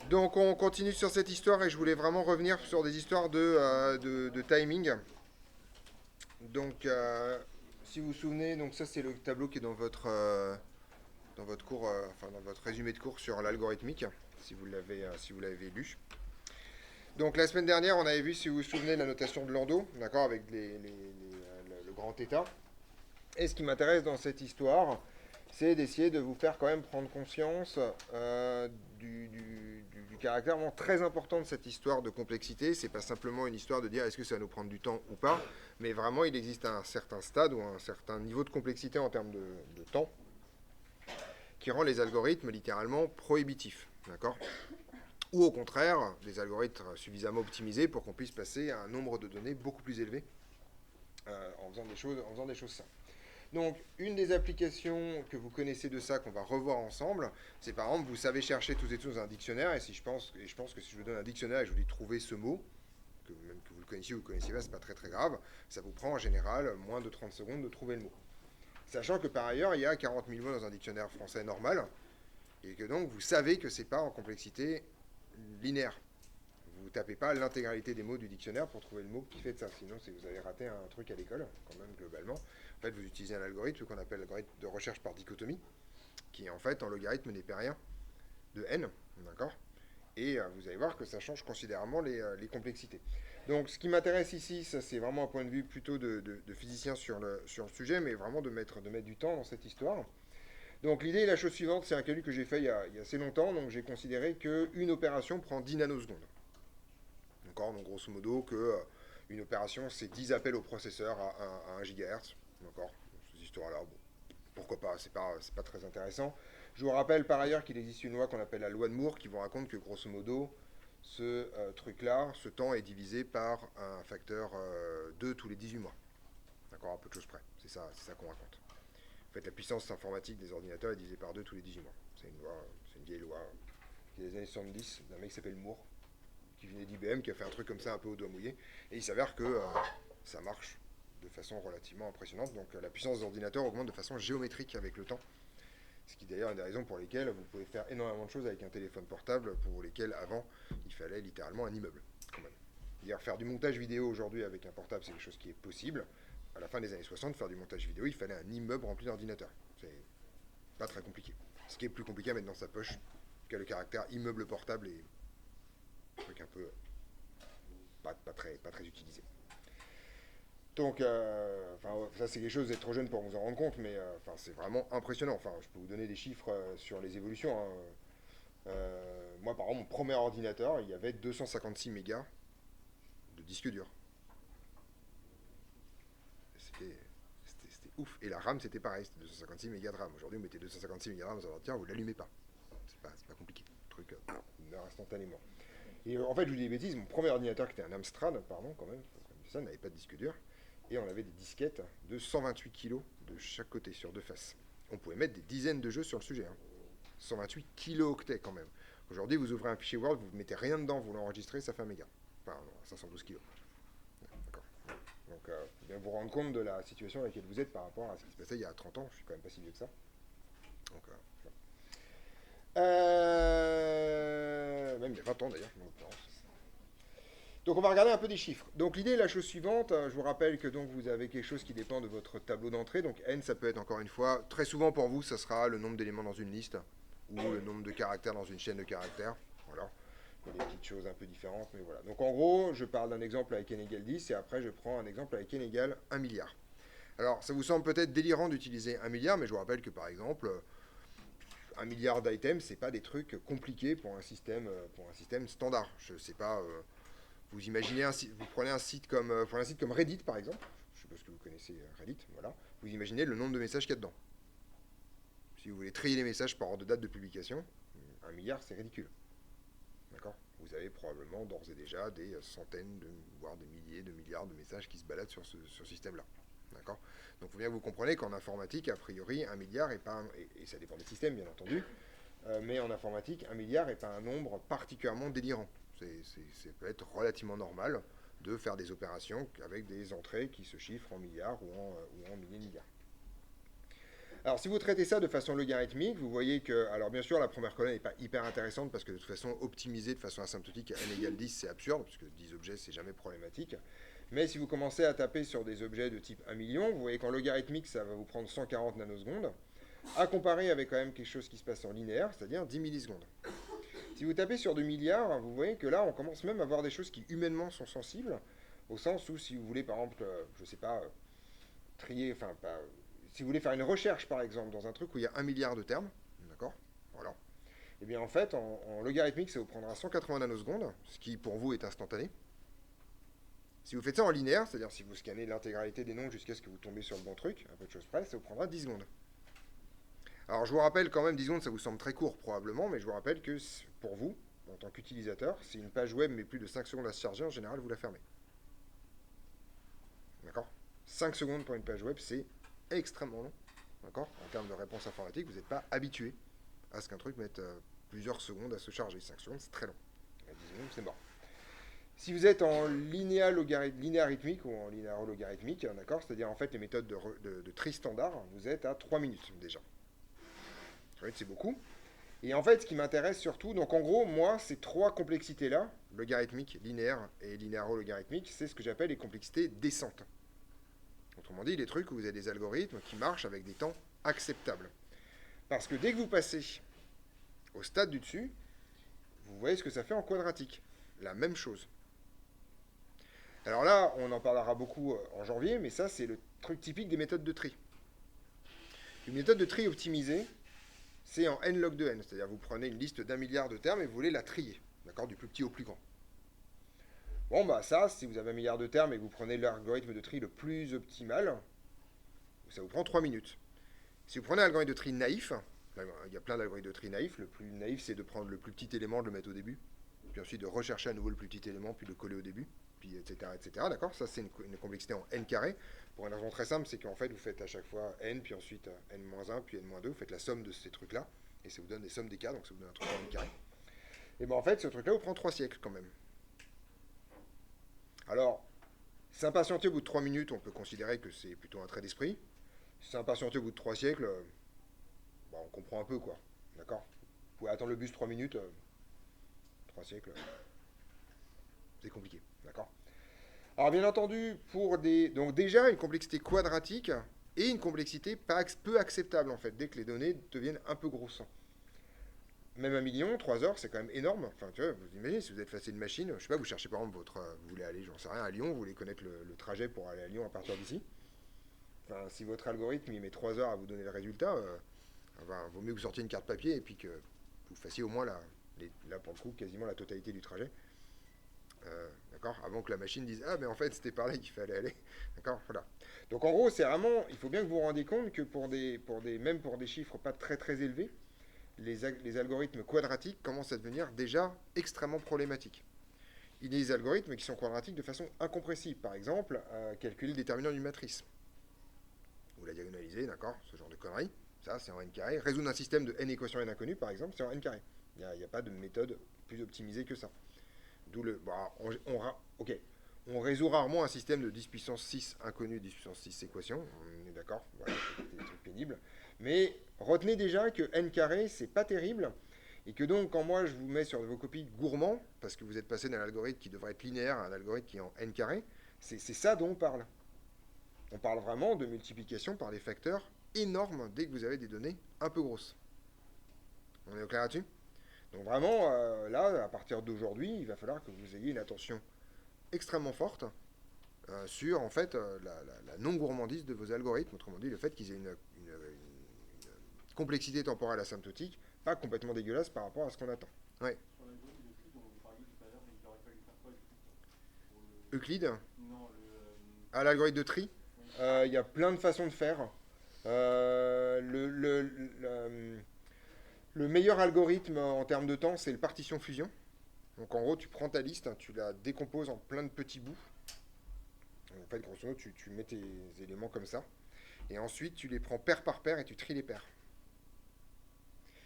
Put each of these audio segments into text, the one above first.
Donc on continue sur cette histoire et je voulais vraiment revenir sur des histoires de timing. Donc si vous vous souvenez, donc ça c'est le tableau qui est dans votre cours, enfin dans votre résumé de cours sur l'algorithmique, si vous l'avez lu. Donc la semaine dernière, on avait vu, si vous vous souvenez, la notation de Landau, d'accord, avec le grand état. Et ce qui m'intéresse dans cette histoire, c'est d'essayer de vous faire quand même prendre conscience du caractère vraiment très important de cette histoire de complexité. C'est pas simplement une histoire de dire est-ce que ça va nous prendre du temps ou pas, mais vraiment il existe un certain stade ou un certain niveau de complexité en termes de temps qui rend les algorithmes littéralement prohibitifs. D'accord. Ou au contraire, des algorithmes suffisamment optimisés pour qu'on puisse passer à un nombre de données beaucoup plus élevé en faisant des choses simples. Donc, une des applications que vous connaissez de ça, qu'on va revoir ensemble, c'est par exemple, vous savez chercher tous et tous dans un dictionnaire, et je pense que si je vous donne un dictionnaire et je vous dis trouver ce mot, même que vous le connaissiez ou vous le connaissiez pas, c'est pas très très grave, ça vous prend en général moins de 30 secondes de trouver le mot. Sachant que par ailleurs, il y a 40 000 mots dans un dictionnaire français normal, et que donc vous savez que c'est pas en complexité linéaire. Vous ne tapez pas l'intégralité des mots du dictionnaire pour trouver le mot qui fait de ça. Sinon, c'est vous avez raté un truc à l'école, quand même, globalement. En fait, vous utilisez un algorithme qu'on appelle l'algorithme de recherche par dichotomie, qui est en fait un logarithme népérien de n, d'accord. Et vous allez voir que ça change considérablement les complexités. Donc, ce qui m'intéresse ici, ça c'est vraiment un point de vue plutôt de physicien sur le sujet, mais vraiment de mettre du temps dans cette histoire. Donc l'idée est la chose suivante, c'est un calcul que j'ai fait il y a assez longtemps, donc j'ai considéré qu'une opération prend 10 nanosecondes. D'accord, donc grosso modo que une opération c'est 10 appels au processeur à 1 GHz. D'accord, ces histoires-là, bon, pourquoi pas, c'est pas très intéressant. Je vous rappelle par ailleurs qu'il existe une loi qu'on appelle la loi de Moore qui vous raconte que grosso modo, ce truc-là, ce temps est divisé par un facteur 2 tous les 18 mois. D'accord, à peu de choses près. C'est ça qu'on raconte. En fait, la puissance informatique des ordinateurs est divisée par 2 tous les 18 mois. C'est une loi, c'est une vieille loi qui est des années 70 d'un mec qui s'appelle Moore, qui venait d'IBM, qui a fait un truc comme ça un peu au doigt mouillé. Et il s'avère que ça marche de façon relativement impressionnante. Donc la puissance des ordinateurs augmente de façon géométrique avec le temps. Ce qui d'ailleurs est une des raisons pour lesquelles vous pouvez faire énormément de choses avec un téléphone portable, pour lesquelles avant il fallait littéralement un immeuble. Quand même. Dire faire du montage vidéo aujourd'hui avec un portable, c'est quelque chose qui est possible. À la fin des années 60, faire du montage vidéo, il fallait un immeuble rempli d'ordinateurs. C'est pas très compliqué. Ce qui est plus compliqué à mettre dans sa poche, que le caractère immeuble portable et un truc un peu pas très utilisé. Donc, ça c'est quelque chose d'être trop jeune pour vous en rendre compte, mais c'est vraiment impressionnant. Enfin, je peux vous donner des chiffres sur les évolutions, hein. Moi, par exemple, mon premier ordinateur, il y avait 256 mégas de disque dur. C'était ouf. Et la RAM, c'était pareil, c'était 256 mégas de RAM. Aujourd'hui, vous mettez 256 mégas de RAM dans un ordinateur, vous ne l'allumez pas. C'est pas compliqué. Le truc meurt instantanément. Et en fait, je vous dis des bêtises, mon premier ordinateur, qui était un Amstrad, pardon, quand même, ça n'avait pas de disque dur, et on avait des disquettes de 128 kilos de chaque côté, sur deux faces. On pouvait mettre des dizaines de jeux sur le sujet. 128 kilo-octets quand même. Aujourd'hui, vous ouvrez un fichier Word, vous ne mettez rien dedans, vous l'enregistrez, ça fait un méga. Enfin, non, 512 kilos. D'accord. Donc, bien vous rendre compte de la situation dans laquelle vous êtes par rapport à ce qui se passait il y a 30 ans. Je suis quand même pas si vieux que ça. Donc, même il y a 20 ans d'ailleurs, en l'occurrence. Donc on va regarder un peu des chiffres. Donc l'idée est la chose suivante. Je vous rappelle que donc vous avez quelque chose qui dépend de votre tableau d'entrée. Donc n, ça peut être encore une fois, très souvent pour vous, ça sera le nombre d'éléments dans une liste ou le nombre de caractères dans une chaîne de caractères. Voilà. Il y a des petites choses un peu différentes, mais voilà. Donc en gros, je parle d'un exemple avec n égale 10 et après je prends un exemple avec n égale 1 milliard. Alors ça vous semble peut-être délirant d'utiliser 1 milliard, mais je vous rappelle que par exemple, 1 milliard d'items, c'est pas des trucs compliqués pour un système standard. Je sais pas. Vous imaginez vous prenez un site comme Reddit par exemple. Je suppose que vous connaissez Reddit. Voilà. Vous imaginez le nombre de messages qu'il y a dedans. Si vous voulez trier les messages par ordre de date de publication, 1 milliard, c'est ridicule. D'accord. Vous avez probablement d'ores et déjà des centaines, voire des milliers de milliards de messages qui se baladent sur ce système-là. D'accord. Donc, il faut bien que vous compreniez qu'en informatique, a priori, 1 milliard est pas et ça dépend des systèmes, bien entendu, mais en informatique, 1 milliard n'est pas un nombre particulièrement délirant. Ça peut être relativement normal de faire des opérations avec des entrées qui se chiffrent en milliards ou en milliers de milliards. Alors, si vous traitez ça de façon logarithmique, vous voyez que, alors bien sûr, la première colonne n'est pas hyper intéressante parce que de toute façon, optimiser de façon asymptotique à n égale 10, c'est absurde, puisque 10 objets, c'est jamais problématique. Mais si vous commencez à taper sur des objets de type 1 million, vous voyez qu'en logarithmique, ça va vous prendre 140 nanosecondes, à comparer avec quand même quelque chose qui se passe en linéaire, c'est-à-dire 10 millisecondes. Si vous tapez sur 2 milliards, vous voyez que là, on commence même à voir des choses qui humainement sont sensibles, au sens où si vous voulez, par exemple, je sais pas, trier, enfin, pas, si vous voulez faire une recherche, par exemple, dans un truc où il y a 1 milliard de termes, d'accord, voilà, et bien en fait, en logarithmique, ça vous prendra 180 nanosecondes, ce qui pour vous est instantané. Si vous faites ça en linéaire, c'est-à-dire si vous scannez l'intégralité des noms jusqu'à ce que vous tombez sur le bon truc, un peu de choses près, ça vous prendra 10 secondes. Alors je vous rappelle quand même, 10 secondes, ça vous semble très court probablement, mais je vous rappelle que pour vous, en tant qu'utilisateur, si une page web met plus de 5 secondes à se charger, en général, vous la fermez. D'accord? 5 secondes pour une page web, c'est extrêmement long. D'accord? En termes de réponse informatique, vous n'êtes pas habitué à ce qu'un truc mette plusieurs secondes à se charger. 5 secondes, c'est très long. 10 secondes, c'est mort. Si vous êtes en linéarythmique ou en linéaro-logarithmique, d'accord, c'est-à-dire en fait les méthodes de tri standard, vous êtes à 3 minutes déjà. C'est beaucoup. Et en fait, ce qui m'intéresse surtout, donc en gros, moi, ces trois complexités-là, logarithmique, linéaire et linéaro-logarithmique, c'est ce que j'appelle les complexités descentes. Autrement dit, les trucs où vous avez des algorithmes qui marchent avec des temps acceptables. Parce que dès que vous passez au stade du dessus, vous voyez ce que ça fait en quadratique. La même chose. Alors là, on en parlera beaucoup en janvier, mais ça, c'est le truc typique des méthodes de tri. Une méthode de tri optimisée, c'est en n log de n, c'est-à-dire vous prenez une liste d'1 milliard de termes et vous voulez la trier, d'accord, du plus petit au plus grand. Bon, bah ça, si vous avez 1 milliard de termes et que vous prenez l'algorithme de tri le plus optimal, ça vous prend 3 minutes. Si vous prenez l'algorithme de tri naïf, il y a plein d'algorithmes de tri naïfs, le plus naïf c'est de prendre le plus petit élément, de le mettre au début, puis ensuite de rechercher à nouveau le plus petit élément, puis de le coller au début, puis etc. etc. D'accord. Ça c'est une complexité en n carré. Pour une raison très simple, c'est qu'en fait vous faites à chaque fois n, puis ensuite n-1, puis n-2, vous faites la somme de ces trucs-là, et ça vous donne des sommes des cas, donc ça vous donne un truc en n carré. Et bien en fait, ce truc-là vous prend 3 siècles quand même. Alors, s'impatienter au bout de 3 minutes, on peut considérer que c'est plutôt un trait d'esprit. S'impatienter au bout de 3 siècles, bon, on comprend un peu quoi. D'accord. Vous pouvez attendre le bus 3 minutes, 3 siècles, c'est compliqué. D'accord. Alors bien entendu, pour des... Donc déjà, une complexité quadratique et une complexité peu acceptable en fait, dès que les données deviennent un peu grosses. Même 1 million, 3 heures, c'est quand même énorme. Enfin, tu vois, vous imaginez, si vous êtes facile une machine, je sais pas, vous cherchez par exemple vous voulez aller, j'en sais rien, à Lyon, vous voulez connaître le trajet pour aller à Lyon à partir d'ici. Enfin, si votre algorithme, il met 3 heures à vous donner le résultat, vaut mieux que vous sortiez une carte papier et puis que vous fassiez au moins, là pour le coup, quasiment la totalité du trajet. D'accord. Avant que la machine dise ah mais en fait c'était par là qu'il fallait aller. D'accord. Voilà. Donc en gros c'est vraiment, il faut bien que vous vous rendiez compte que même pour des chiffres pas très très élevés, les algorithmes quadratiques commencent à devenir déjà extrêmement problématiques. Il y a des algorithmes qui sont quadratiques de façon incompressible. Par exemple, calculer le déterminant d'une matrice. Ou la diagonaliser, d'accord, ce genre de conneries. Ça, c'est en n carré. Résoudre un système de n équations n inconnues, par exemple, c'est en n carré. Il n'y a pas de méthode plus optimisée que ça. D'où le... Bah, on résout rarement un système de 10 puissance 6 inconnu, 10 puissance 6 équations. On est d'accord, voilà, c'est des trucs pénibles. Mais retenez déjà que n carré, c'est pas terrible. Et que donc, quand moi je vous mets sur vos copies gourmand, parce que vous êtes passé d'un algorithme qui devrait être linéaire à un algorithme qui est en n carré, c'est ça dont on parle. On parle vraiment de multiplication par des facteurs énormes dès que vous avez des données un peu grosses. On est au clair là-dessus? Donc vraiment, là, à partir d'aujourd'hui, il va falloir que vous ayez une attention extrêmement forte sur en fait la non-gourmandise de vos algorithmes, autrement dit le fait qu'ils aient une complexité temporelle asymptotique pas complètement dégueulasse par rapport à ce qu'on attend. Ouais. Sur l'algorithme de tri dont vous parliez tout à l'heure, il aurait fallu faire quoi du coup Euclide. Non, ah, l'algorithme de tri. Il y a plein de façons de faire. Le meilleur algorithme en termes de temps, c'est le partition fusion. Donc en gros, tu prends ta liste, tu la décomposes en plein de petits bouts. En fait, grosso modo, tu mets tes éléments comme ça. Et ensuite, tu les prends paire par paire et tu tries les paires.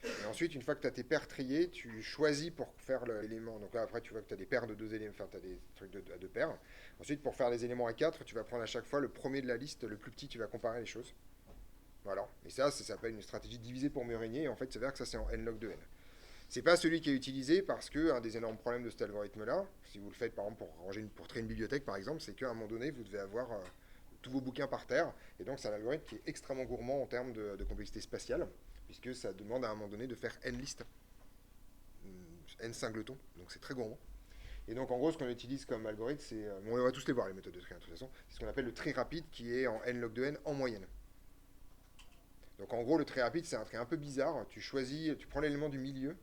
Et ensuite, une fois que tu as tes paires triées, tu choisis pour faire l'élément. Donc là, après, tu vois que tu as des paires de 2 éléments, enfin, tu as des trucs à 2 paires. Ensuite, pour faire les éléments à 4, tu vas prendre à chaque fois le premier de la liste, le plus petit, tu vas comparer les choses. Voilà. Et ça s'appelle une stratégie divisée pour mieux régner. Et en fait, ça veut dire que ça, c'est en n log de n. C'est pas celui qui est utilisé parce que un des énormes problèmes de cet algorithme-là, si vous le faites par exemple pour créer une bibliothèque par exemple, c'est qu'à un moment donné, vous devez avoir tous vos bouquins par terre. Et donc, c'est un algorithme qui est extrêmement gourmand en termes de complexité spatiale, puisque ça demande à un moment donné de faire n listes, n singletons. Donc, c'est très gourmand. Et donc, en gros, ce qu'on utilise comme algorithme, c'est. On va tous les voir, les méthodes de tri, de toute façon. C'est ce qu'on appelle le tri rapide qui est en n log de n en moyenne. Donc, en gros, le tri rapide, c'est un tri un peu bizarre. Tu choisis, tu prends l'élément du milieu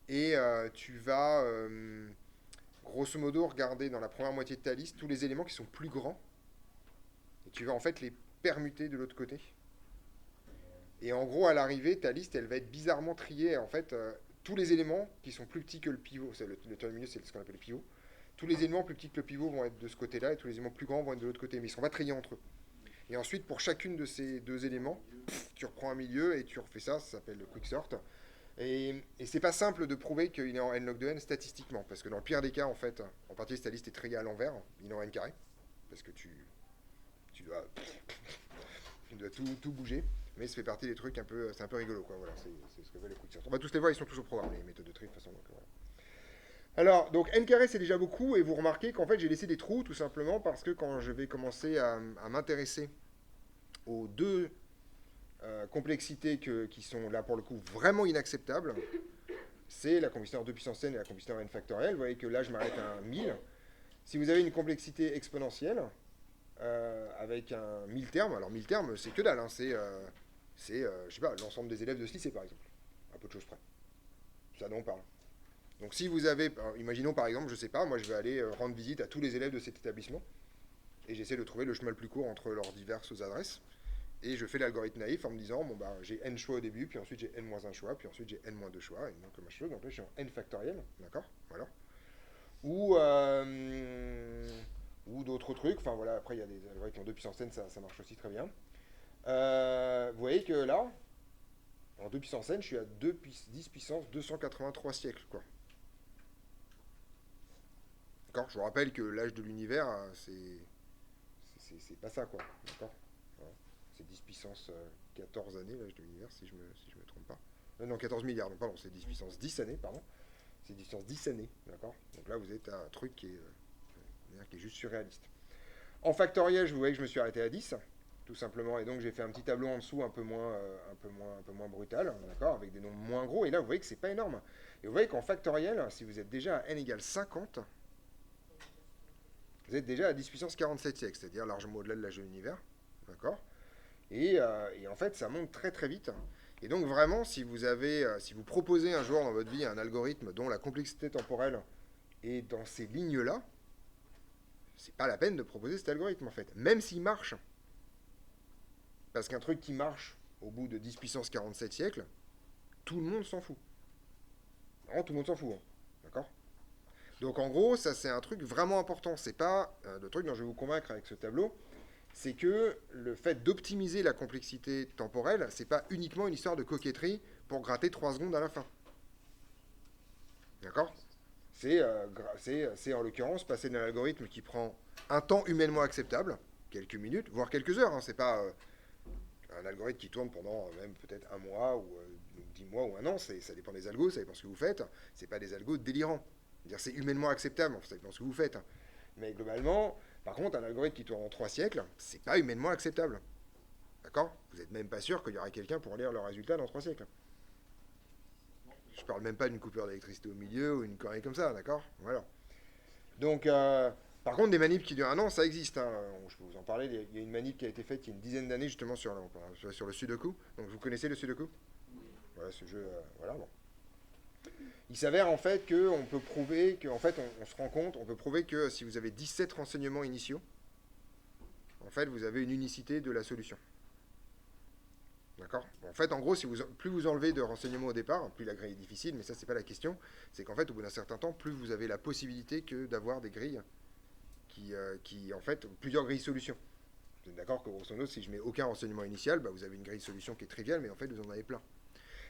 et tu vas, grosso modo, regarder dans la première moitié de ta liste tous les éléments qui sont plus grands et tu vas en fait les permuter de l'autre côté. Et en gros, à l'arrivée, ta liste, elle va être bizarrement triée. En fait, tous les éléments qui sont plus petits que le pivot, c'est le terme milieu, c'est ce qu'on appelle le pivot. Tous les éléments plus petits que le pivot vont être de ce côté-là et tous les éléments plus grands vont être de l'autre côté. Mais ils ne sont pas triés entre eux. Et ensuite, pour chacune de ces deux éléments, tu reprends un milieu et tu refais ça. Ça s'appelle le quicksort. Et c'est pas simple de prouver qu'il est en n log de n statistiquement. Parce que dans le pire des cas, en fait, en partie, si ta liste est triée à l'envers, il est en n carré. Parce que tu dois, tu dois tout bouger. Mais ça fait partie des trucs un peu. C'est un peu rigolo, quoi. Voilà, c'est ce que veut les quicksort. On va tous les voir, ils sont tous au programme, les méthodes de tri, de toute façon. Donc, voilà. Alors, donc n carré c'est déjà beaucoup, et vous remarquez qu'en fait j'ai laissé des trous tout simplement parce que quand je vais commencer à m'intéresser aux deux complexités qui sont là pour le coup vraiment inacceptables, c'est la combinaison 2 puissance n et la combinaison n factorielle. Vous voyez que là je m'arrête à 1000. Si vous avez une complexité exponentielle avec un 1000 termes, alors 1000 termes c'est que dalle, hein, je sais pas, l'ensemble des élèves de ce lycée par exemple, à peu de choses près. C'est ça dont on parle. Donc si vous avez, imaginons par exemple, je sais pas, moi je vais aller rendre visite à tous les élèves de cet établissement et j'essaie de trouver le chemin le plus court entre leurs diverses adresses et je fais l'algorithme naïf en me disant bon bah j'ai n choix au début, puis ensuite j'ai n-1 choix, puis ensuite j'ai n-2 choix et donc comme chose, donc là je suis en n factoriel, d'accord, voilà. Ou ou d'autres trucs, enfin voilà, après il y a des algorithmes en 2 puissance n, ça marche aussi très bien. Vous voyez que là, en 2 puissance n, je suis à 10 puissance 283 siècles, quoi. D'accord. Je vous rappelle que l'âge de l'univers, c'est pas ça, quoi. D'accord. Voilà. C'est 10 puissance 14 années, l'âge de l'univers, si je me trompe pas. Non, 14 milliards, non, pardon, c'est 10 puissance 10 années, pardon. C'est 10 puissance 10 années, d'accord. Donc là, vous êtes à un truc qui est juste surréaliste. En factoriel, vous voyez que je me suis arrêté à 10, tout simplement, et donc j'ai fait un petit tableau en dessous un peu moins brutal, d'accord, avec des nombres moins gros, et là, vous voyez que c'est pas énorme. Et vous voyez qu'en factoriel, si vous êtes déjà à n égale 50, vous êtes déjà à 10 puissance 47 siècles, c'est-à-dire largement au-delà de l'âge de l'univers. D'accord. Et en fait, ça monte très très vite. Et donc vraiment, si vous proposez un jour dans votre vie un algorithme dont la complexité temporelle est dans ces lignes-là, c'est pas la peine de proposer cet algorithme en fait. Même s'il marche. Parce qu'un truc qui marche au bout de 10 puissance 47 siècles, tout le monde s'en fout. Vraiment, tout le monde s'en fout. Hein. D'accord. Donc en gros, ça c'est un truc vraiment important. C'est pas le truc dont je vais vous convaincre avec ce tableau, c'est que le fait d'optimiser la complexité temporelle, c'est pas uniquement une histoire de coquetterie pour gratter 3 secondes à la fin. D'accord. C'est en l'occurrence passer d'un algorithme qui prend un temps humainement acceptable, quelques minutes, voire quelques heures. Hein, c'est pas un algorithme qui tourne pendant même peut-être un mois ou 10 mois ou un an. Ça dépend des algos, ça dépend de ce que vous faites. C'est pas des algos délirants. C'est humainement acceptable, ça dépend de ce que vous faites. Mais globalement, par contre, un algorithme qui tourne en 3 siècles, c'est pas humainement acceptable. D'accord. Vous n'êtes même pas sûr qu'il y aura quelqu'un pour lire le résultat dans 3 siècles. Je parle même pas d'une coupure d'électricité au milieu ou une connerie comme ça, d'accord. Voilà. Donc, par contre, des manips qui durent un an, ça existe. Hein. Je peux vous en parler. Il y a une manip qui a été faite il y a une dizaine d'années justement sur le Sudoku. Donc, vous connaissez le Sudoku. Voilà, ce jeu. Voilà, bon. Il s'avère en fait qu'on peut prouver qu'en fait, on se rend compte, on peut prouver que si vous avez 17 renseignements initiaux, en fait, vous avez une unicité de la solution. D'accord. En fait, en gros, plus vous enlevez de renseignements au départ, plus la grille est difficile, mais ça, c'est pas la question. C'est qu'en fait, au bout d'un certain temps, plus vous avez la possibilité d'avoir des grilles en fait, plusieurs grilles solutions. Vous êtes d'accord que, grosso modo, si je mets aucun renseignement initial, bah, vous avez une grille solution qui est triviale, mais en fait, vous en avez plein.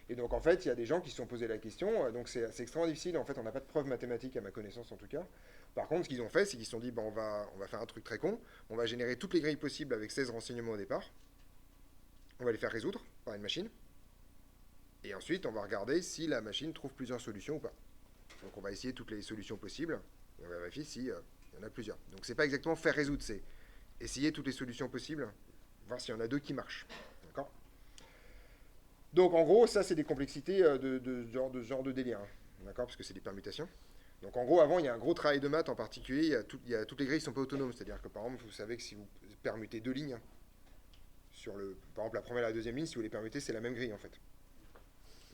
Et donc, en fait, il y a des gens qui se sont posé la question. Donc, c'est extrêmement difficile. En fait, on n'a pas de preuves mathématiques, à ma connaissance, en tout cas. Par contre, ce qu'ils ont fait, c'est qu'ils se sont dit, bah, on va faire un truc très con. On va générer toutes les grilles possibles avec 16 renseignements au départ. on va les faire résoudre par une machine. Et ensuite, on va regarder si la machine trouve plusieurs solutions ou pas. Donc on va essayer toutes les solutions possibles, et on va vérifier s'il y en a plusieurs. Donc c'est pas exactement faire résoudre, c'est essayer toutes les solutions possibles, voir s'il y en a deux qui marchent. D'accord. Donc en gros, ça c'est des complexités de ce genre de délire. Hein. D'accord. Parce que c'est des permutations. Donc en gros, avant, il y a un gros travail de maths en particulier. Toutes les grilles ne sont pas autonomes. C'est-à-dire que par exemple, vous savez que si vous permutez deux lignes, par exemple la première et la deuxième ligne, si vous les permutez, c'est la même grille en fait.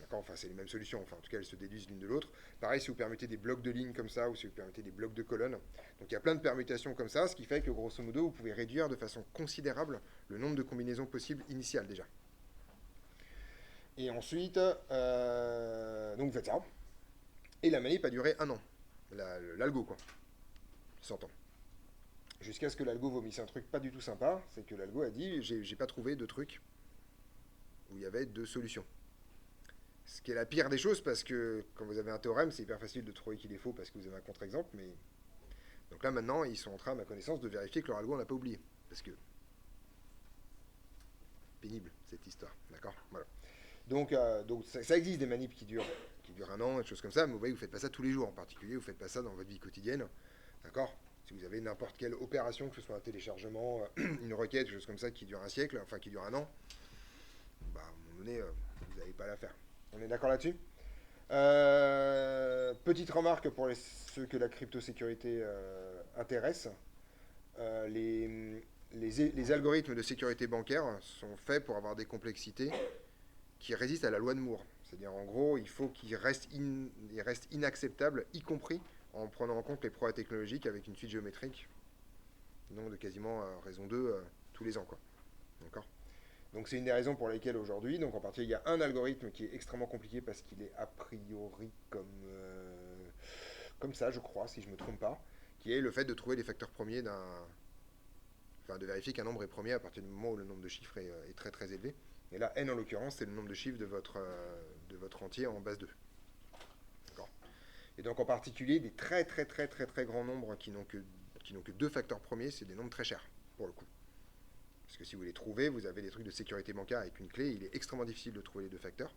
D'accord. Enfin, c'est les mêmes solutions. Enfin, en tout cas, elles se déduisent l'une de l'autre. Pareil, si vous permettez des blocs de lignes comme ça, ou si vous permettez des blocs de colonnes. Donc il y a plein de permutations comme ça, ce qui fait que grosso modo, vous pouvez réduire de façon considérable le nombre de combinaisons possibles initiales déjà. Et ensuite, donc vous faites ça. Et la manip a duré un an. L'algo, quoi. 100 ans. Jusqu'à ce que l'algo vomisse un truc pas du tout sympa, c'est que l'algo a dit j'ai pas trouvé de truc où il y avait deux solutions. Ce qui est la pire des choses parce que quand vous avez un théorème, c'est hyper facile de trouver qu'il est faux parce que vous avez un contre-exemple. Mais donc là maintenant, ils sont en train, à ma connaissance, de vérifier que leur algo on n'a pas oublié parce que pénible cette histoire, d'accord. Voilà. Donc ça existe des manips qui durent un an, des choses comme ça, mais vous voyez, vous faites pas ça tous les jours en particulier, vous faites pas ça dans votre vie quotidienne, d'accord. Si vous avez n'importe quelle opération, que ce soit un téléchargement, une requête, quelque chose comme ça qui dure un siècle, enfin qui dure un an, bah, à un moment donné, vous n'allez pas la faire. On est d'accord là-dessus. Petite remarque pour ceux que la cryptosécurité intéresse. Les algorithmes de sécurité bancaire sont faits pour avoir des complexités qui résistent à la loi de Moore. C'est-à-dire, en gros, il faut qu'ils restent inacceptables, y compris en prenant en compte les progrès technologiques avec une suite géométrique, donc de quasiment raison 2 tous les ans, quoi. D'accord. Donc c'est une des raisons pour lesquelles aujourd'hui, donc en particulier, il y a un algorithme qui est extrêmement compliqué parce qu'il est a priori comme ça, je crois, si je ne me trompe pas, qui est le fait de trouver les facteurs premiers enfin de vérifier qu'un nombre est premier à partir du moment où le nombre de chiffres est très très élevé. Et là, n en l'occurrence, c'est le nombre de chiffres de votre entier en base 2. D'accord. Et donc en particulier, des très très très très très grands nombres qui n'ont que deux facteurs premiers, c'est des nombres très chers, pour le coup. Parce que si vous les trouvez, vous avez des trucs de sécurité bancaire avec une clé, il est extrêmement difficile de trouver les deux facteurs.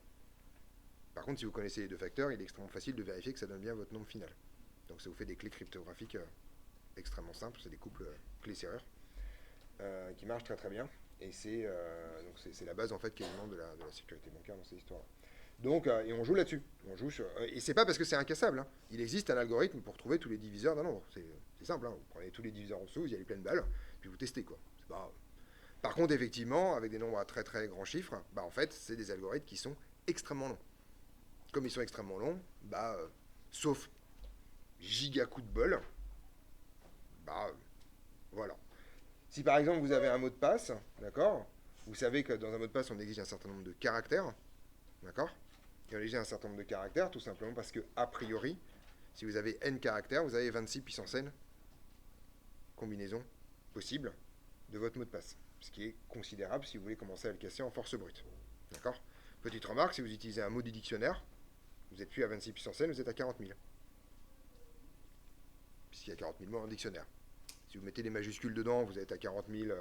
Par contre, si vous connaissez les deux facteurs, il est extrêmement facile de vérifier que ça donne bien votre nombre final. Donc ça vous fait des clés cryptographiques extrêmement simples, c'est des couples clés-serrures qui marchent très très bien. Et c'est la base en fait quasiment de la sécurité bancaire dans ces histoires-là. Donc, et on joue là-dessus. Et c'est pas parce que c'est incassable. Hein. Il existe un algorithme pour trouver tous les diviseurs d'un nombre. C'est simple. Hein. Vous prenez tous les diviseurs en dessous, vous y allez plein de balles, puis vous testez quoi. C'est pas... Par contre, effectivement, avec des nombres à très très grands chiffres, bah en fait, c'est des algorithmes qui sont extrêmement longs. Comme ils sont extrêmement longs, sauf giga coup de bol, voilà. Si par exemple vous avez un mot de passe, d'accord, vous savez que dans un mot de passe on exige un certain nombre de caractères, d'accord, et on exige un certain nombre de caractères tout simplement parce que a priori, si vous avez n caractères, vous avez 26 puissance n combinaisons possibles de votre mot de passe, ce qui est considérable si vous voulez commencer à le casser en force brute, d'accord. Petite remarque, si vous utilisez un mot du dictionnaire, vous n'êtes plus à 26 puissance n, vous êtes à 40 000. Puisqu'il y a 40 000 mots en dictionnaire. Si vous mettez des majuscules dedans, vous êtes à 40 000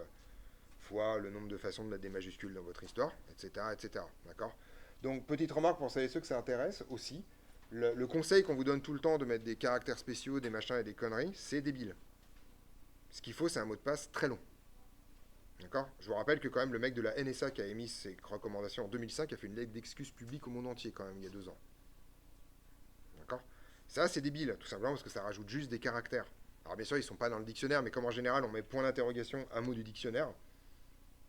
fois le nombre de façons de mettre des majuscules dans votre histoire, etc. etc. D'accord. Donc, petite remarque pour ceux que ça intéresse aussi. Le conseil qu'on vous donne tout le temps de mettre des caractères spéciaux, des machins et des conneries, c'est débile. Ce qu'il faut, c'est un mot de passe très long. D'accord. Je vous rappelle que quand même le mec de la NSA qui a émis ses recommandations en 2005 a fait une lettre d'excuse publique au monde entier quand même il y a 2 ans. D'accord. Ça, c'est débile, tout simplement parce que ça rajoute juste des caractères. Alors bien sûr, ils ne sont pas dans le dictionnaire, mais comme en général, on met point d'interrogation, un mot du dictionnaire,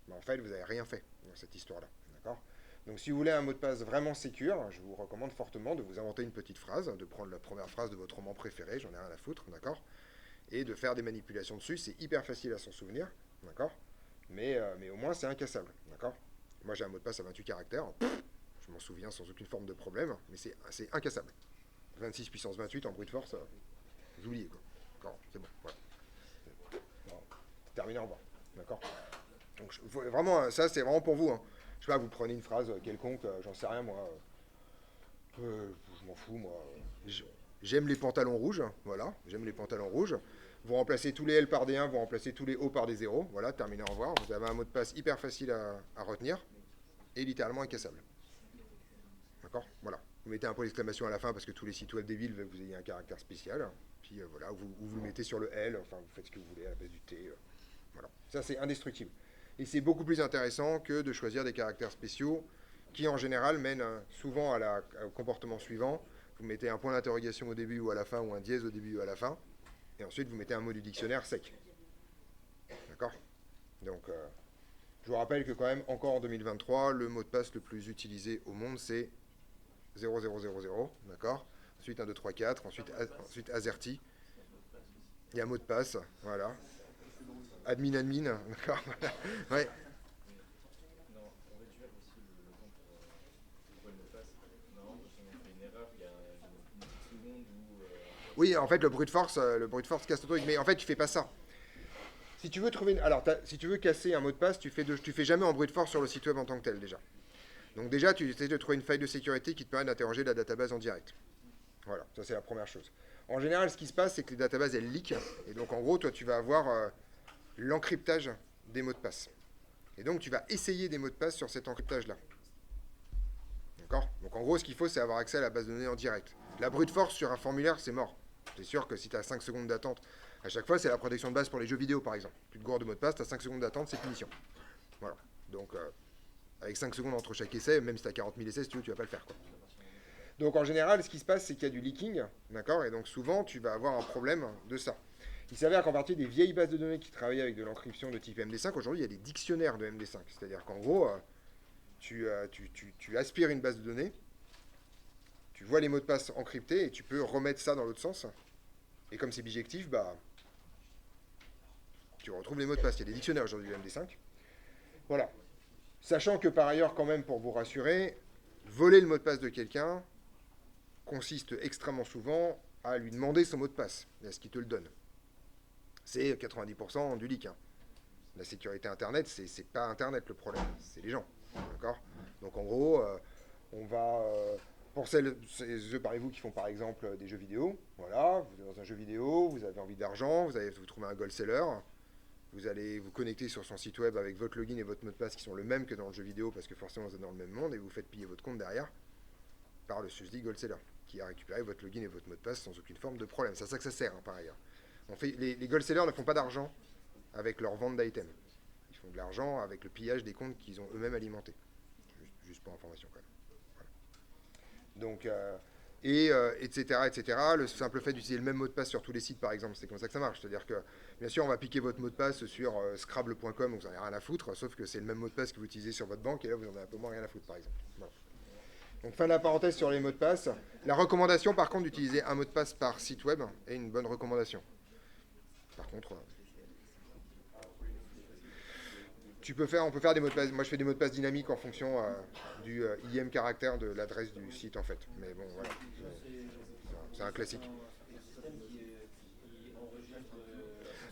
en fait, vous n'avez rien fait dans cette histoire-là. D'accord. Donc si vous voulez un mot de passe vraiment sécure, je vous recommande fortement de vous inventer une petite phrase, de prendre la première phrase de votre roman préféré, j'en ai rien à foutre, d'accord, et de faire des manipulations dessus. C'est hyper facile à s'en souvenir, d'accord, mais au moins c'est incassable, d'accord. Moi j'ai un mot de passe à 28 caractères, je m'en souviens sans aucune forme de problème, mais c'est incassable. 26 puissance 28 en brute force, j'oublie quoi. D'accord, c'est bon, voilà. Bon, terminé, au revoir, d'accord. Donc vraiment, ça c'est vraiment pour vous. Hein. Je sais pas, vous prenez une phrase quelconque, j'en sais rien moi. Je m'en fous moi. J'aime les pantalons rouges, voilà. J'aime les pantalons rouges. Vous remplacez tous les L par des 1, vous remplacez tous les O par des 0. Voilà, terminé, au revoir. Vous avez un mot de passe hyper facile à retenir. est littéralement incassable. D'accord? Voilà. Vous mettez un point d'exclamation à la fin parce que tous les sites web débiles veulent que vous ayez un caractère spécial. Puis voilà, vous le mettez sur le L, enfin vous faites ce que vous voulez à la place du T. Voilà. Ça c'est indestructible. Et c'est beaucoup plus intéressant que de choisir des caractères spéciaux qui en général mènent souvent au comportement suivant. Vous mettez un point d'interrogation au début ou à la fin, ou un dièse au début ou à la fin, et ensuite vous mettez un mot du dictionnaire sec. D'accord? Donc, je vous rappelle que quand même, encore en 2023, le mot de passe le plus utilisé au monde, c'est 0000, d'accord? Ensuite 1, 2, 3, 4, ensuite AZERTY. Il y a un mot de passe, voilà. Admin, d'accord? Ouais. Oui, en fait, le brute force casse le truc. Mais en fait, tu fais pas ça. Si tu veux trouver, alors, si tu veux casser un mot de passe, tu fais jamais en brute force sur le site web en tant que tel déjà. Donc déjà, tu essaies de trouver une faille de sécurité qui te permet d'interroger la database en direct. Voilà, ça c'est la première chose. En général, ce qui se passe, c'est que les databases elles leak, et donc en gros, toi, tu vas avoir l'encryptage des mots de passe. Et donc, tu vas essayer des mots de passe sur cet encryptage-là. D'accord? Donc en gros, ce qu'il faut, c'est avoir accès à la base de données en direct. La brute force sur un formulaire, c'est mort. C'est sûr que si tu as 5 secondes d'attente, à chaque fois, c'est la protection de base pour les jeux vidéo, par exemple. Tu te gourdes de mot de passe, tu as 5 secondes d'attente, c'est punition. Voilà. Donc, avec 5 secondes entre chaque essai, même si tu as 40 000 essais, si tu veux, tu vas pas le faire, quoi. Donc, en général, ce qui se passe, c'est qu'il y a du leaking, d'accord? Et donc, souvent, tu vas avoir un problème de ça. Il s'avère qu'en partie des vieilles bases de données qui travaillaient avec de l'encryption de type MD5, aujourd'hui, il y a des dictionnaires de MD5. C'est-à-dire qu'en gros, tu aspires une base de données, tu vois les mots de passe encryptés et tu peux remettre ça dans l'autre sens. Et comme c'est bijectif, bah, tu retrouves les mots de passe. Il y a des dictionnaires aujourd'hui du MD5. Voilà. Sachant que par ailleurs, quand même, pour vous rassurer, voler le mot de passe de quelqu'un consiste extrêmement souvent à lui demander son mot de passe, et à ce qu'il te le donne. C'est 90% du leak. Hein. La sécurité Internet, c'est pas Internet le problème, c'est les gens. D'accord? Donc en gros, on va... pour ceux parmi vous qui font par exemple des jeux vidéo, voilà, vous êtes dans un jeu vidéo, vous avez envie d'argent, vous trouvez un gold seller, vous allez vous connecter sur son site web avec votre login et votre mot de passe qui sont le même que dans le jeu vidéo parce que forcément vous êtes dans le même monde et vous faites piller votre compte derrière par le susdit gold seller qui a récupéré votre login et votre mot de passe sans aucune forme de problème. C'est à ça que ça sert hein, par ailleurs. Les gold sellers ne font pas d'argent avec leur vente d'items. Ils font de l'argent avec le pillage des comptes qu'ils ont eux-mêmes alimentés. Juste pour information quand même. Voilà. Donc, etc., etc. Le simple fait d'utiliser le même mot de passe sur tous les sites, par exemple, c'est comme ça que ça marche. C'est-à-dire que, bien sûr, on va piquer votre mot de passe sur scrabble.com, donc vous n'en avez rien à foutre, sauf que c'est le même mot de passe que vous utilisez sur votre banque, et là, vous en avez un peu moins rien à foutre, par exemple. Voilà. Donc, fin de la parenthèse sur les mots de passe. La recommandation, par contre, d'utiliser un mot de passe par site web est une bonne recommandation. Par contre... on peut faire des mots de passe. Moi, je fais des mots de passe dynamiques en fonction du IM caractère de l'adresse du site, en fait. Mais bon, voilà. C'est un classique.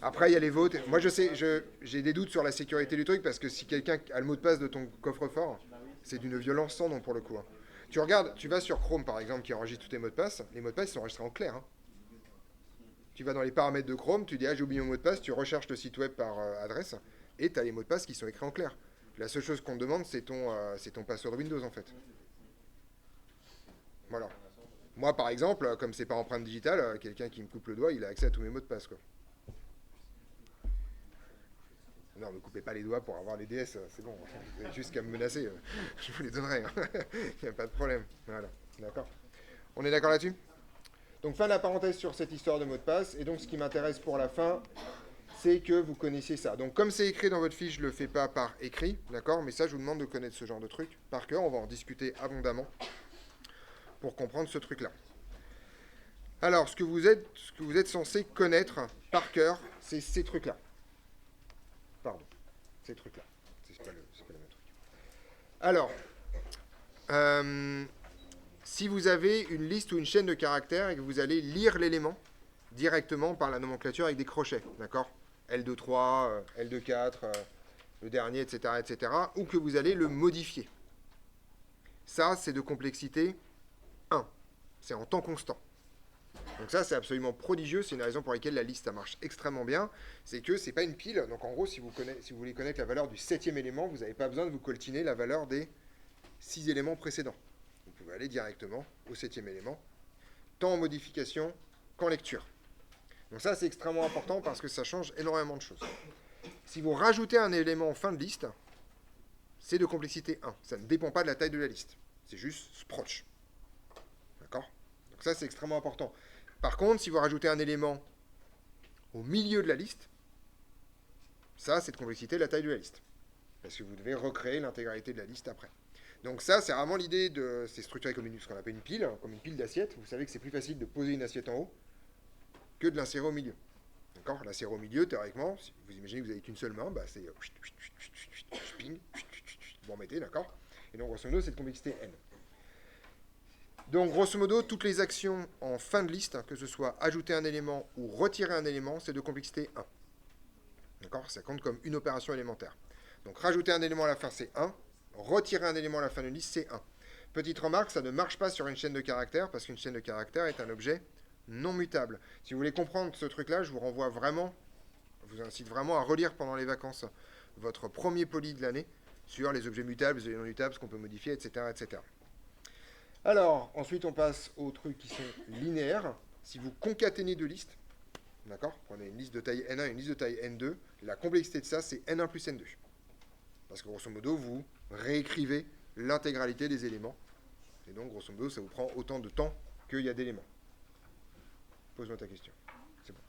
Après, il y a les vôtres. Moi, je sais, j'ai des doutes sur la sécurité du truc parce que si quelqu'un a le mot de passe de ton coffre-fort, c'est d'une violence sans nom pour le coup. Hein. Tu regardes, tu vas sur Chrome, par exemple, qui enregistre tous tes mots de passe. Les mots de passe sont enregistrés en clair. Hein. Tu vas dans les paramètres de Chrome, tu dis ah j'ai oublié mon mot de passe, tu recherches le site web par adresse et tu as les mots de passe qui sont écrits en clair. La seule chose qu'on te demande, c'est ton password Windows en fait. Voilà. Moi par exemple, comme c'est pas empreinte digitale, quelqu'un qui me coupe le doigt, il a accès à tous mes mots de passe quoi. Non, ne me coupez pas les doigts pour avoir les DS, c'est bon. Vous avez juste qu'à me menacer, je vous les donnerai. Il n'y a pas de problème. Voilà, d'accord. On est d'accord là-dessus ? Donc fin de la parenthèse sur cette histoire de mot de passe. Et donc ce qui m'intéresse pour la fin, c'est que vous connaissiez ça. Donc comme c'est écrit dans votre fiche, je ne le fais pas par écrit, d'accord? Mais ça, je vous demande de connaître ce genre de truc par cœur. On va en discuter abondamment pour comprendre ce truc-là. Alors, ce que vous êtes censé connaître par cœur, c'est ces trucs-là. Pardon, ces trucs-là. C'est pas le même truc. Alors, si vous avez une liste ou une chaîne de caractères et que vous allez lire l'élément directement par la nomenclature avec des crochets, d'accord? L23, L24, le dernier, etc., etc., ou que vous allez le modifier. Ça, c'est de complexité 1. C'est en temps constant. Donc ça, c'est absolument prodigieux. C'est une raison pour laquelle la liste, ça marche extrêmement bien. C'est que c'est pas une pile. Donc en gros, si vous voulez connaître la valeur du 7e élément, vous n'avez pas besoin de vous coltiner la valeur des 6 éléments précédents. Vous pouvez aller directement au 7e élément, tant en modification qu'en lecture. Donc ça, c'est extrêmement important parce que ça change énormément de choses. Si vous rajoutez un élément en fin de liste, c'est de complexité 1. Ça ne dépend pas de la taille de la liste. C'est juste Sproch. D'accord? Donc ça, c'est extrêmement important. Par contre, si vous rajoutez un élément au milieu de la liste, ça, c'est de complexité la taille de la liste. Parce que vous devez recréer l'intégralité de la liste après. Donc ça, c'est vraiment l'idée de... C'est structuré comme ce qu'on appelle une pile, comme une pile d'assiettes. Vous savez que c'est plus facile de poser une assiette en haut que de l'insérer au milieu. D'accord? L'insérer au milieu, théoriquement, si vous imaginez que vous n'avez qu'une seule main, bah c'est... Ping, vous remettez, d'accord? Et donc, grosso modo, c'est de complexité n. Donc, grosso modo, toutes les actions en fin de liste, que ce soit ajouter un élément ou retirer un élément, c'est de complexité 1. D'accord? Ça compte comme une opération élémentaire. Donc, rajouter un élément à la fin, c'est 1. Retirer un élément à la fin d'une liste, c'est 1. Petite remarque, ça ne marche pas sur une chaîne de caractères, parce qu'une chaîne de caractères est un objet non mutable. Si vous voulez comprendre ce truc-là, je vous renvoie vraiment, je vous incite vraiment à relire pendant les vacances votre premier poly de l'année sur les objets mutables, les objets non mutables, ce qu'on peut modifier, etc., etc. Alors, ensuite, on passe aux trucs qui sont linéaires. Si vous concaténez deux listes, d'accord, prenez une liste de taille N1 et une liste de taille N2, la complexité de ça, c'est N1 plus N2. Parce que, grosso modo, vous réécrivez l'intégralité des éléments. Et donc, grosso modo, ça vous prend autant de temps qu'il y a d'éléments. Pose-moi ta question. C'est bon.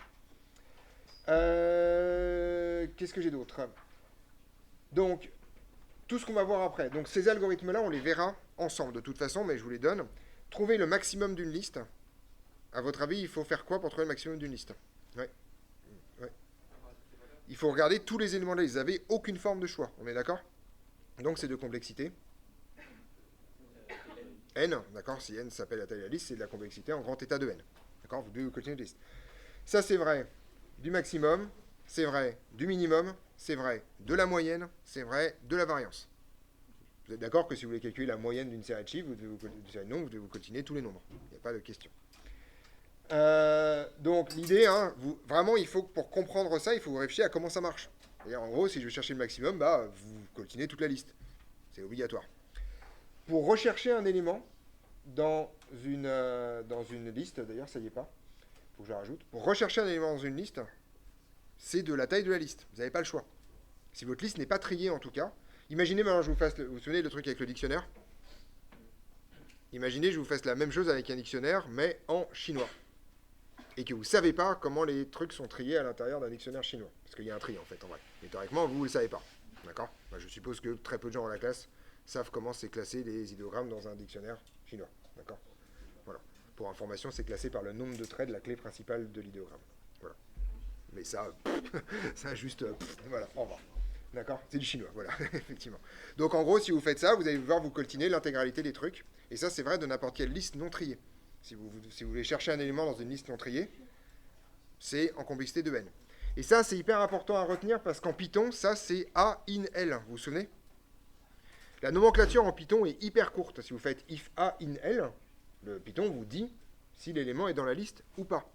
Qu'est-ce que j'ai d'autre? Donc, tout ce qu'on va voir après. Donc, ces algorithmes-là, on les verra ensemble de toute façon, mais je vous les donne. Trouver le maximum d'une liste. À votre avis, il faut faire quoi pour trouver le maximum d'une liste? Ouais. Il faut regarder tous les éléments de la liste. Vous n'avez aucune forme de choix. On est d'accord? Donc, c'est de complexité. N, d'accord? Si N s'appelle la taille de la liste, c'est de la complexité en grand état de N. D'accord? Vous devez continuer de liste. Ça, c'est vrai du maximum, c'est vrai du minimum, c'est vrai de la moyenne, c'est vrai de la variance. Vous êtes d'accord que si vous voulez calculer la moyenne d'une série de chiffres, vous devez vous continuer tous les nombres. Il n'y a pas de question. Donc, l'idée, hein, vraiment, il faut pour comprendre ça, il faut réfléchir à comment ça marche. Et en gros, si je veux chercher le maximum, bah, vous coltinez toute la liste. C'est obligatoire. Pour rechercher un élément dans une liste, d'ailleurs, ça y est pas, il faut que je la rajoute. Pour rechercher un élément dans une liste, c'est de la taille de la liste. Vous n'avez pas le choix. Si votre liste n'est pas triée, en tout cas, imaginez maintenant, je vous fasse, vous vous souvenez le truc avec le dictionnaire? Imaginez, je vous fasse la même chose avec un dictionnaire, mais en chinois. Et que vous ne savez pas comment les trucs sont triés à l'intérieur d'un dictionnaire chinois. Parce qu'il y a un tri, en fait, en vrai. Mais théoriquement, vous ne le savez pas. D'accord? Je suppose que très peu de gens dans la classe savent comment c'est classé les idéogrammes dans un dictionnaire chinois. D'accord? Voilà. Pour information, c'est classé par le nombre de traits de la clé principale de l'idéogramme. Voilà. Mais ça, ça juste, voilà, au revoir. D'accord? C'est du chinois, voilà, effectivement. Donc en gros, si vous faites ça, vous allez voir vous coltiner l'intégralité des trucs. Et ça, c'est vrai de n'importe quelle liste non triée. Si vous voulez chercher un élément dans une liste non triée, c'est en complexité de n. Et ça, c'est hyper important à retenir parce qu'en Python, ça, c'est A in L. Vous vous souvenez? La nomenclature en Python est hyper courte. Si vous faites if A in L, le Python vous dit si l'élément est dans la liste ou pas.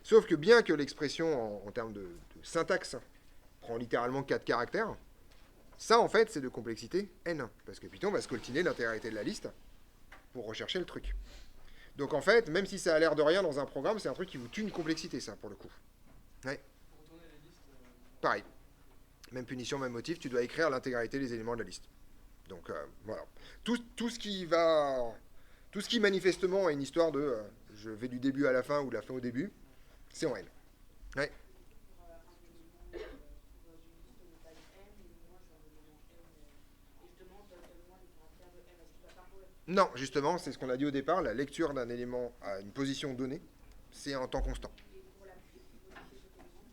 Sauf que bien que l'expression en termes de syntaxe prend littéralement 4 caractères, ça en fait c'est de complexité n, parce que Python va scoltiner l'intégralité de la liste pour rechercher le truc. Donc en fait, même si ça a l'air de rien dans un programme, c'est un truc qui vous tue une complexité, ça, pour le coup. Ouais. Pareil. Même punition, même motif, tu dois écrire l'intégralité des éléments de la liste. Donc voilà. Tout ce qui manifestement est une histoire de je vais du début à la fin ou de la fin au début, c'est en N. Ouais. Non, justement, c'est ce qu'on a dit au départ, la lecture d'un élément à une position donnée, c'est en temps constant.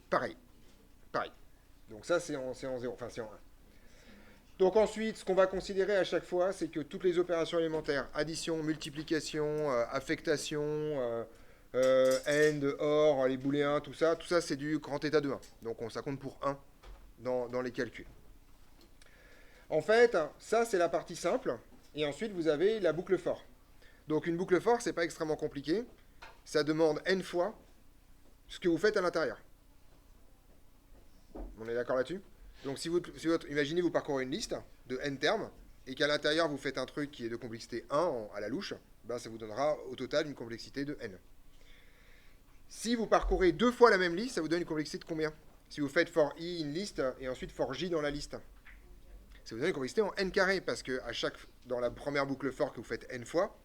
Pareil. Pareil. Donc ça, c'est en 0, enfin c'est en 1. Donc ensuite, ce qu'on va considérer à chaque fois, c'est que toutes les opérations élémentaires, addition, multiplication, affectation, AND, OR, les booléens, tout ça c'est du grand état de 1. Donc ça compte pour 1 dans les calculs. En fait, ça c'est la partie simple, et ensuite vous avez la boucle for. Donc une boucle for, c'est pas extrêmement compliqué, ça demande n fois ce que vous faites à l'intérieur. On est d'accord là-dessus? Donc imaginez vous parcourez une liste de n termes, et qu'à l'intérieur vous faites un truc qui est de complexité 1 à la louche, ben, ça vous donnera au total une complexité de n. Si vous parcourez 2 fois la même liste, ça vous donne une complexité de combien? Si vous faites for i in list et ensuite for j dans la liste, ça vous donne une complexité en n carré, parce que dans la première boucle for que vous faites n fois,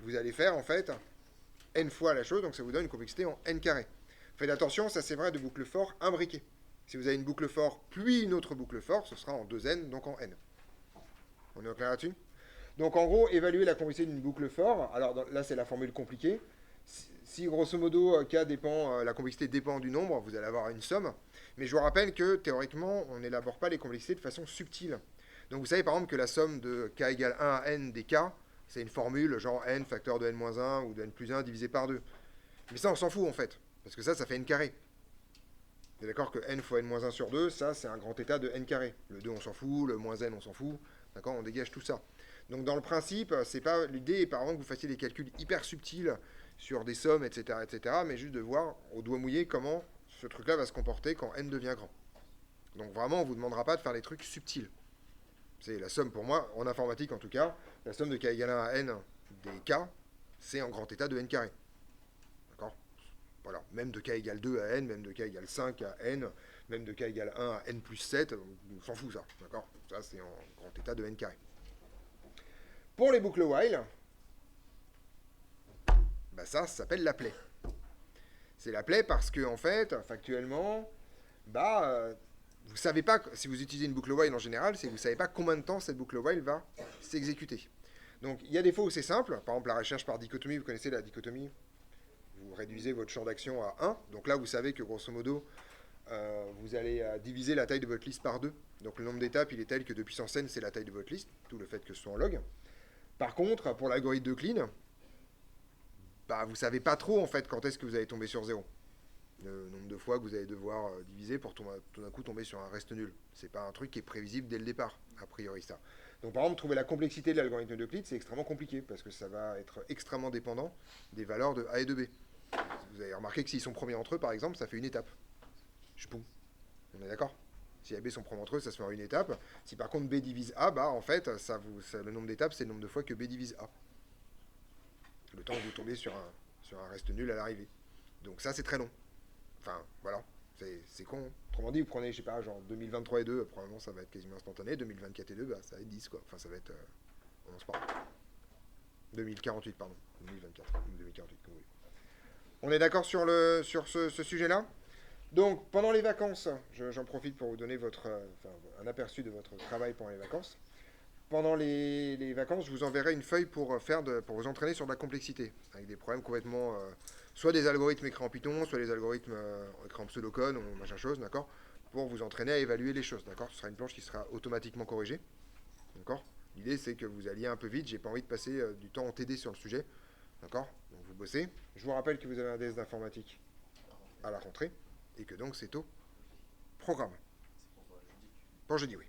vous allez faire en fait n fois la chose, donc ça vous donne une complexité en n carré. Faites attention, ça c'est vrai de boucle for imbriquée. Si vous avez une boucle for puis une autre boucle for, ce sera en 2n, donc en n. On est au clair là-dessus? Donc en gros, évaluer la complexité d'une boucle for, alors là c'est la formule compliquée. Si grosso modo k dépend, la complexité dépend du nombre, vous allez avoir une somme. Mais je vous rappelle que théoriquement, on n'élabore pas les complexités de façon subtile. Donc vous savez par exemple que la somme de k égale 1 à n des k, c'est une formule genre n facteur de n-1 ou de n plus 1 divisé par 2. Mais ça on s'en fout en fait, parce que ça fait n carré. Vous êtes d'accord que n fois n-1 sur 2, ça c'est un grand état de n carré. Le 2 on s'en fout, le moins n on s'en fout, d'accord, on dégage tout ça. Donc dans le principe, c'est pas l'idée est par exemple que vous fassiez des calculs hyper subtils sur des sommes, etc., mais juste de voir au doigt mouillé comment ce truc-là va se comporter quand n devient grand. Donc vraiment, on ne vous demandera pas de faire des trucs subtils. C'est la somme pour moi, en informatique en tout cas, la somme de k égale 1 à n des k, c'est en grand état de n carré. D'accord? Voilà, même de k égale 2 à n, même de k égale 5 à n, même de k égale 1 à n plus 7, on s'en fout ça, d'accord? Ça c'est en grand état de n carré. Pour les boucles while, bah ça s'appelle l'applet. C'est l'applet parce que, en fait, factuellement, vous savez pas, si vous utilisez une boucle while en général, c'est que vous savez pas combien de temps cette boucle while va s'exécuter. Donc, il y a des fois où c'est simple. Par exemple, la recherche par dichotomie, vous connaissez la dichotomie. Vous réduisez votre champ d'action à 1. Donc là, vous savez que, grosso modo, vous allez diviser la taille de votre liste par 2. Donc le nombre d'étapes, il est tel que 2 puissance n, c'est la taille de votre liste, tout le fait que ce soit en log. Par contre, pour l'algorithme de Kleene, vous savez pas trop, en fait, quand est-ce que vous allez tomber sur 0. Le nombre de fois que vous allez devoir diviser pour tout d'un coup tomber sur un reste nul. C'est pas un truc qui est prévisible dès le départ, a priori ça. Donc par exemple, trouver la complexité de l'algorithme de Kleene, c'est extrêmement compliqué, parce que ça va être extrêmement dépendant des valeurs de A et de B. Vous avez remarqué que s'ils sont premiers entre eux, par exemple, ça fait une étape. Chpoum. On est d'accord? Si A et B sont premiers entre eux, ça se fait en une étape. Si par contre B divise A, en fait, le nombre d'étapes, c'est le nombre de fois que B divise A. Le temps que vous tombez sur un reste nul à l'arrivée. Donc ça, c'est très long. Enfin, voilà. C'est con. Autrement dit, vous prenez, je sais pas, genre 2023 et 2, probablement ça va être quasiment instantané. 2024 et 2, ça va être 10, quoi. Enfin, ça va être... on se parle. 2048, pardon. 2024 ou 2048, comme vous voulez. On est d'accord sur ce sujet-là? Donc, pendant les vacances, j'en profite pour vous donner un aperçu de votre travail pendant les vacances. Pendant les vacances, je vous enverrai une feuille pour vous entraîner sur de la complexité, avec des problèmes complètement... soit des algorithmes écrits en Python, soit des algorithmes écrits en pseudocode, ou machin chose, d'accord? Pour vous entraîner à évaluer les choses, d'accord? Ce sera une planche qui sera automatiquement corrigée, d'accord? L'idée, c'est que vous alliez un peu vite, j'ai pas envie de passer du temps en TD sur le sujet, d'accord? Donc vous bossez. Je vous rappelle que vous avez un DS d'informatique à la rentrée, et que donc c'est au programme. Pour jeudi, oui.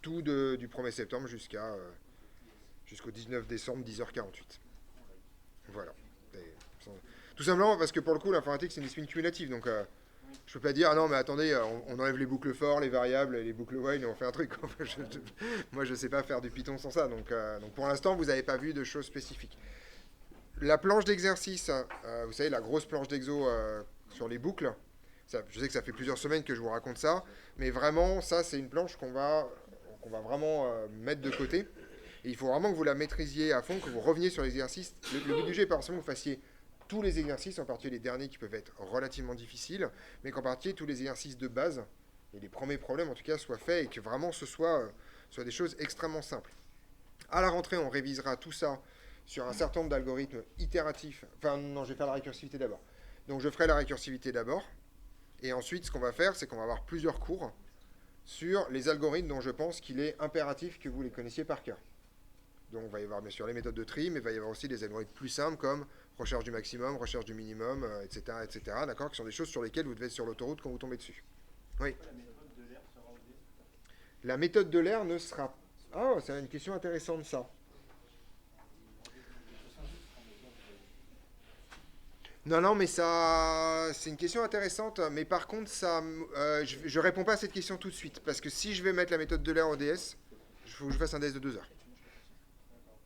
Tout du 1er septembre jusqu'au 19 décembre, 10h48. Voilà. Tout simplement parce que pour le coup, l'informatique, c'est une discipline cumulative. Donc, je peux pas dire, ah non, mais attendez, on enlève les boucles for, les variables, les boucles while, et on fait un truc. Moi, je sais pas faire du Python sans ça. Donc pour l'instant, vous n'avez pas vu de choses spécifiques. La planche d'exercice, vous savez, la grosse planche d'exo sur les boucles, je sais que ça fait plusieurs semaines que je vous raconte ça, mais vraiment, ça, c'est une planche qu'on va vraiment mettre de côté. Et il faut vraiment que vous la maîtrisiez à fond, que vous reveniez sur l'exercice. Le but du jeu est pas forcément que vous fassiez tous les exercices, en particulier les derniers qui peuvent être relativement difficiles, mais qu'en particulier tous les exercices de base, et les premiers problèmes en tout cas, soient faits et que vraiment ce soit des choses extrêmement simples. À la rentrée, on révisera tout ça sur un certain nombre d'algorithmes itératifs. Enfin, non, je vais faire la récursivité d'abord. Donc je ferai la récursivité d'abord. Et ensuite, ce qu'on va faire, c'est qu'on va avoir plusieurs cours sur les algorithmes dont je pense qu'il est impératif que vous les connaissiez par cœur. Donc il va y avoir bien sûr les méthodes de tri, mais il va y avoir aussi des algorithmes plus simples comme recherche du maximum, recherche du minimum, etc., d'accord, qui sont des choses sur lesquelles vous devez être sur l'autoroute quand vous tombez dessus. Oui. La méthode de l'air ne sera... Ah, c'est une question intéressante ça. Non, non, mais ça, c'est une question intéressante. Mais par contre, je réponds pas à cette question tout de suite. Parce que si je vais mettre la méthode de l'air en DS, il faut que je fasse un DS de 2 heures.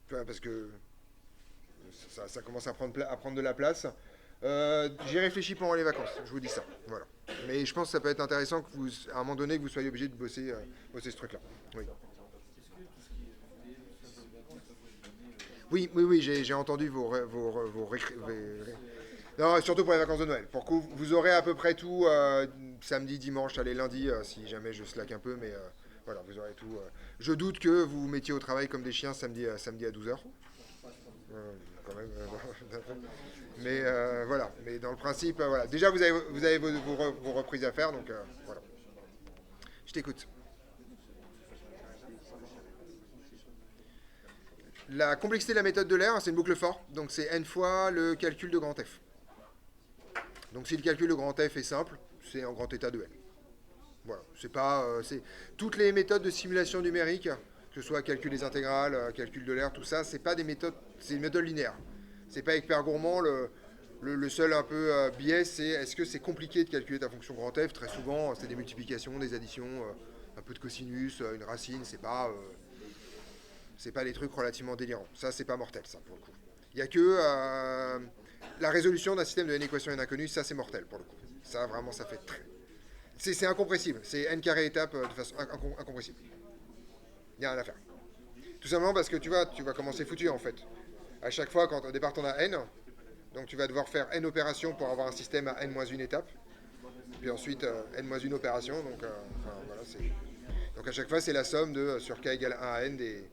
Tu vois, parce que ça commence à prendre de la place. J'y réfléchis pendant les vacances, je vous dis ça. Voilà. Mais je pense que ça peut être intéressant que vous, à un moment donné, que vous soyez obligé de bosser ce truc-là. Oui. Oui, oui, oui, j'ai entendu non, surtout pour les vacances de Noël. Pour que vous aurez à peu près tout samedi, dimanche, allez lundi, si jamais je slack un peu, mais voilà, vous aurez tout. Je doute que vous vous mettiez au travail comme des chiens samedi à 12 heures. Quand même. Mais voilà, mais dans le principe, voilà. Déjà, vous avez vos reprises à faire, donc voilà. Je t'écoute. La complexité de la méthode de l'air, c'est une boucle for, donc c'est n fois le calcul de grand F. Donc si le calcul de grand F est simple, c'est en grand état de n. Voilà, c'est pas, c'est toutes les méthodes de simulation numérique, que ce soit calcul des intégrales, calcul de l'air, tout ça, c'est pas des méthodes, c'est une méthode linéaire. C'est pas expert gourmand, le seul un peu biais, c'est est-ce que c'est compliqué de calculer ta fonction grand F. Très souvent, c'est des multiplications, des additions, un peu de cosinus, une racine, c'est pas des trucs relativement délirants. Ça, c'est pas mortel, ça, pour le coup. Il y a que la résolution d'un système de n équation n inconnue, ça, c'est mortel, pour le coup. Ça, vraiment, ça fait très... C'est incompressible. C'est n carré étape de façon incompressible. Il n'y a rien à faire. Tout simplement parce que tu vas commencer foutu, en fait. À chaque fois, quand au départ, tu en as n, donc tu vas devoir faire n opérations pour avoir un système à n-1 étape. Puis ensuite, n-1 opération. Donc, enfin, voilà, donc à chaque fois, c'est la somme de sur k égale 1 à n des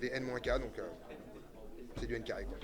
n-k. Donc, c'est du n carré, quoi.